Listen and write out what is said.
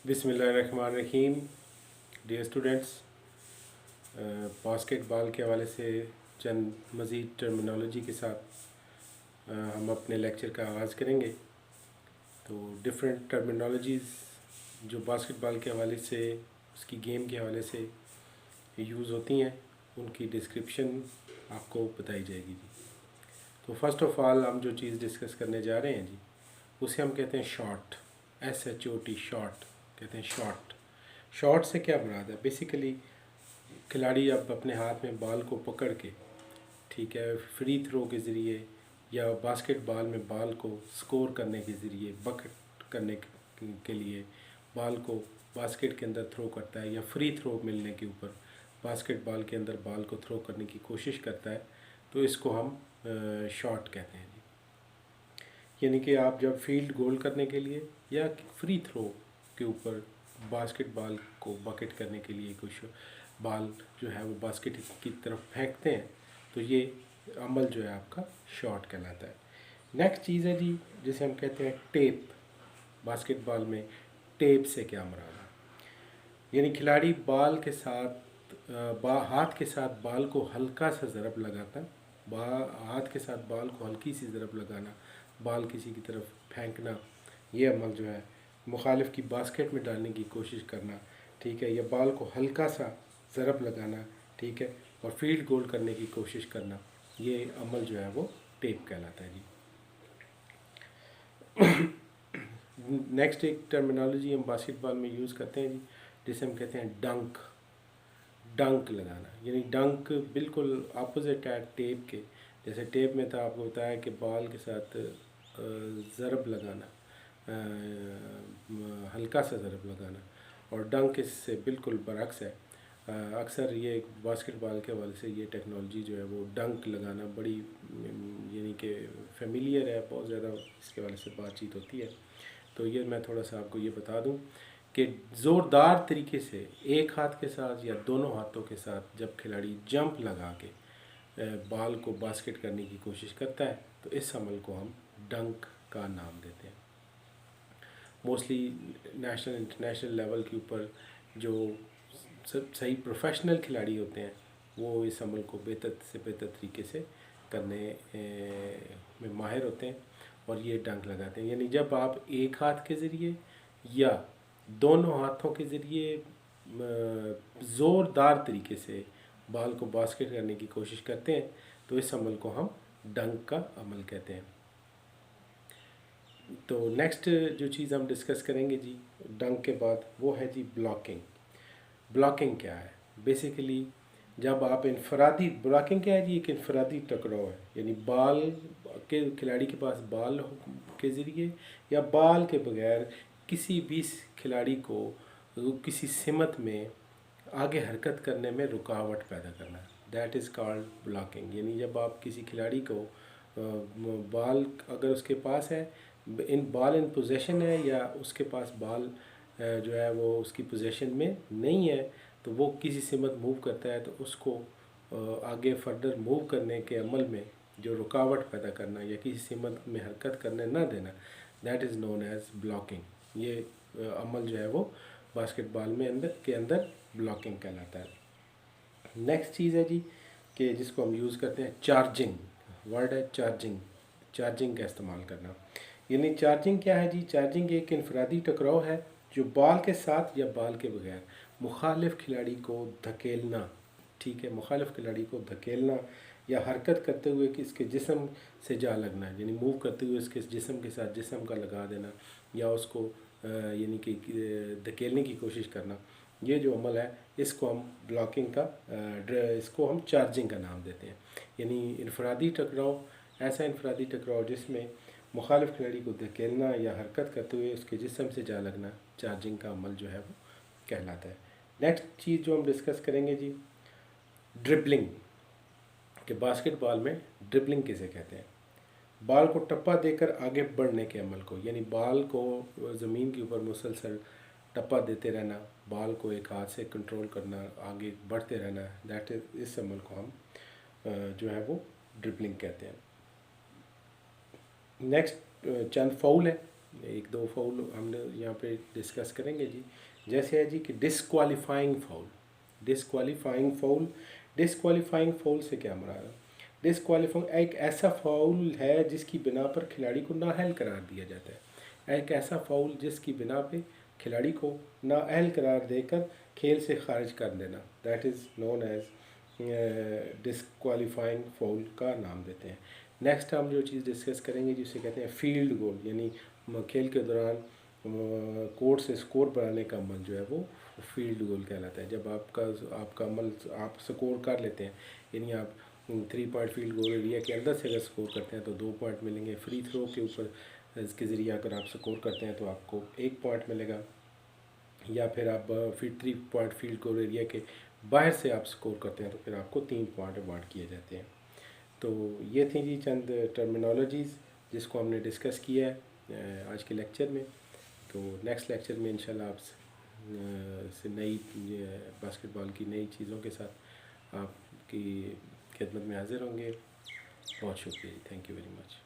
बिस्मिल्लाहिर्रहमानिर्रहीम। Dear students, basketball के हवाले से चंद मज़ीद टर्मिनोलॉजी के साथ हम अपने लेक्चर का आगाज़ करेंगे। तो डिफरेंट टर्मिनोलॉजीज़ जो बास्केटबॉल के हवाले से, उसकी गेम के हवाले से यूज़ होती हैं, उनकी डिस्क्रिप्शन आपको बताई जाएगी जी। तो फर्स्ट ऑफ़ ऑल हम जो चीज़ डिस्कस करने जा रहे हैं जी, उसे हम कहते हैं शॉट। SHOT, शॉट कहते हैं। शॉट से क्या मुराद है? बेसिकली खिलाड़ी अब अपने हाथ में बॉल को पकड़ के, ठीक है, फ्री थ्रो के ज़रिए या बास्केटबॉल में बॉल को स्कोर करने के ज़रिए, बकेट करने के लिए बॉल को बास्केट के अंदर थ्रो करता है, या फ्री थ्रो मिलने के ऊपर बास्केटबॉल के अंदर बॉल को थ्रो करने की कोशिश करता है, तो इसको हम शॉट कहते हैं जी। यानी कि आप जब फील्ड गोल करने के लिए या फ्री थ्रो के ऊपर बास्केटबॉल को बकेट करने के लिए कुछ बॉल जो है वो बास्केट की तरफ फेंकते हैं, तो ये अमल जो है आपका शॉट कहलाता है। नेक्स्ट चीज़ है जी, जिसे हम कहते हैं टेप। बास्केटबॉल में टेप से क्या मुराद है? यानी खिलाड़ी बॉल के साथ हाथ के साथ बॉल को हल्का सा ज़रब लगाता, हाथ के साथ बॉल को हल्की सी ज़रब लगाना, बॉल किसी की तरफ फेंकना, ये अमल जो है मुखालिफ की बास्केट में डालने की कोशिश करना, ठीक है, या बॉल को हल्का सा ज़रब लगाना, ठीक है, और फील्ड गोल करने की कोशिश करना, ये अमल जो है वो टेप कहलाता है जी। नेक्स्ट एक टर्मिनोलॉजी हम बास्केटबॉल में यूज़ करते हैं जी, जिसे हम कहते हैं डंक लगाना। यानी डंक बिल्कुल अपोजिट है टेप के। जैसे टेप में था, आपको बताया कि बॉल के साथ ज़रब लगाना, हल्का सा ज़रब लगाना, और डंक इससे बिल्कुल बरअक्स है। अक्सर ये बास्केटबॉल के हवाले से ये टेक्नोलॉजी जो है वो डंक लगाना बड़ी यानी कि फेमिलियर है, बहुत ज़्यादा इसके हवाले से बातचीत होती है। तो ये मैं थोड़ा सा आपको ये बता दूं कि ज़ोरदार तरीके से एक हाथ के साथ या दोनों हाथों के साथ जब खिलाड़ी जंप लगा के बॉल को बास्केट करने की कोशिश करता है, तो इस अमल को हम डंक का नाम देते हैं। मोस्टली नेशनल इंटरनेशनल लेवल के ऊपर जो सब सही प्रोफेशनल खिलाड़ी होते हैं, वो इस अमल को बेहतर से बेहतर तरीके से करने में माहिर होते हैं और ये डंक लगाते हैं। यानी जब आप एक हाथ के ज़रिए या दोनों हाथों के ज़रिए ज़ोरदार तरीके से बॉल को बास्केट करने की कोशिश करते हैं, तो इस अमल को हम डंक का अमल कहते हैं। तो नेक्स्ट जो चीज़ हम डिस्कस करेंगे जी डंक के बाद, वो है जी ब्लॉकिंग। ब्लॉकिंग क्या है? बेसिकली जब आप इनफरादी, ब्लॉकिंग क्या है जी? एक इनफरादी टकराव है। यानी बॉल के, खिलाड़ी के पास बॉल के ज़रिए या बॉल के बगैर किसी भी खिलाड़ी को किसी सिमत में आगे हरकत करने में रुकावट पैदा करना, दैट इज़ कॉल्ड ब्लॉकिंग। यानी जब आप किसी खिलाड़ी को बॉल अगर उसके पास है, बॉल इन पोजेशन है, या उसके पास बॉल जो है वो उसकी पोजेशन में नहीं है, तो वो किसी सिमत मूव करता है, तो उसको आगे फर्दर मूव करने के अमल में जो रुकावट पैदा करना या किसी सिमत में हरकत करने ना देना, that is known as blocking. ये अमल जो है वो बास्केटबॉल में अंदर ब्लॉकिंग कहलाता है। नेक्स्ट चीज़ है जी कि जिसको हम यूज़ करते हैं चार्जिंग। वर्ड है चार्जिंग का इस्तेमाल करना। यानी चार्जिंग क्या है जी? चार्जिंग एक इनफरादी टकराव है जो बॉल के साथ या बॉल के बगैर मुखालिफ खिलाड़ी को धकेलना, ठीक है, मुखालिफ खिलाड़ी को धकेलना या हरकत करते हुए कि इसके जिस्म से जा लगना, यानी मूव करते हुए इसके जिस्म के साथ जिस्म का लगा देना या उसको यानी कि धकेलने की कोशिश करना, ये जो अमल है इसको हम ब्लॉकिंग का इसको हम चार्जिंग का नाम देते हैं। यानी इनफरादी टकराव, ऐसा इनफरादी टकराव जिसमें मुखालिफ खिलाड़ी को धकेलना या हरकत करते हुए उसके जिस्म से जा लगना, चार्जिंग का अमल जो है वो कहलाता है। नेक्स्ट चीज़ जो हम डिस्कस करेंगे जी, ड्रिबलिंग। कि बास्केटबॉल में ड्रिबलिंग किसे कहते हैं? बॉल को टप्पा देकर आगे बढ़ने के अमल को, यानी बॉल को ज़मीन के ऊपर मुसलसल टप्पा देते रहना, बॉल को एक हाथ से कंट्रोल करना, आगे बढ़ते रहना, दैट इज़, इस अमल को हम जो है वो ड्रिबलिंग कहते हैं। नेक्स्ट चंद फाउल है, एक दो फाउल हमने यहाँ पे डिस्कस करेंगे जी। जैसे है जी कि डिसक्वालीफाइंग फाउल। डिसक्वालीफाइंग फाउल, डिसक्वालीफाइंग फाउल से क्या मुराद है? डिसक्वालीफाइंग एक ऐसा फाउल है जिसकी बिना पर खिलाड़ी को नाअहल करार दिया जाता है। एक ऐसा फाउल जिसकी बिना पे खिलाड़ी को नाअहल करार देकर खेल से खारिज कर देना, that is known as disqualifying foul का नाम देते हैं। नेक्स्ट हम जो चीज़ डिस्कस करेंगे जिसे कहते हैं फील्ड गोल, यानी खेल के दौरान कोर्ट से स्कोर बनाने का अमल जो है वो फील्ड गोल कहलाता है। जब आपका अमल आप स्कोर कर लेते हैं, यानी आप 3 पॉइंट फील्ड गोल एरिया के अंदर से अगर स्कोर करते हैं तो 2 पॉइंट मिलेंगे। फ्री थ्रो के ऊपर इसके ज़रिए अगर आप स्कोर करते हैं तो आपको 1 पॉइंट मिलेगा, या फिर आप फिर 3 पॉइंट फील्ड गोल एरिया के बाहर से आप स्कोर करते हैं तो फिर आपको 3 पॉइंट अवार्ड किए जाते हैं। तो ये थी जी चंद टर्मिनोलॉजीज़ जिसको हमने डिस्कस किया है आज के लेक्चर में। तो नेक्स्ट लेक्चर में इंशाल्लाह आप से नई बास्केटबॉल की नई चीज़ों के साथ आपकी खिदमत में हाज़िर होंगे। बहुत शुक्रिया, थैंक यू वेरी मच।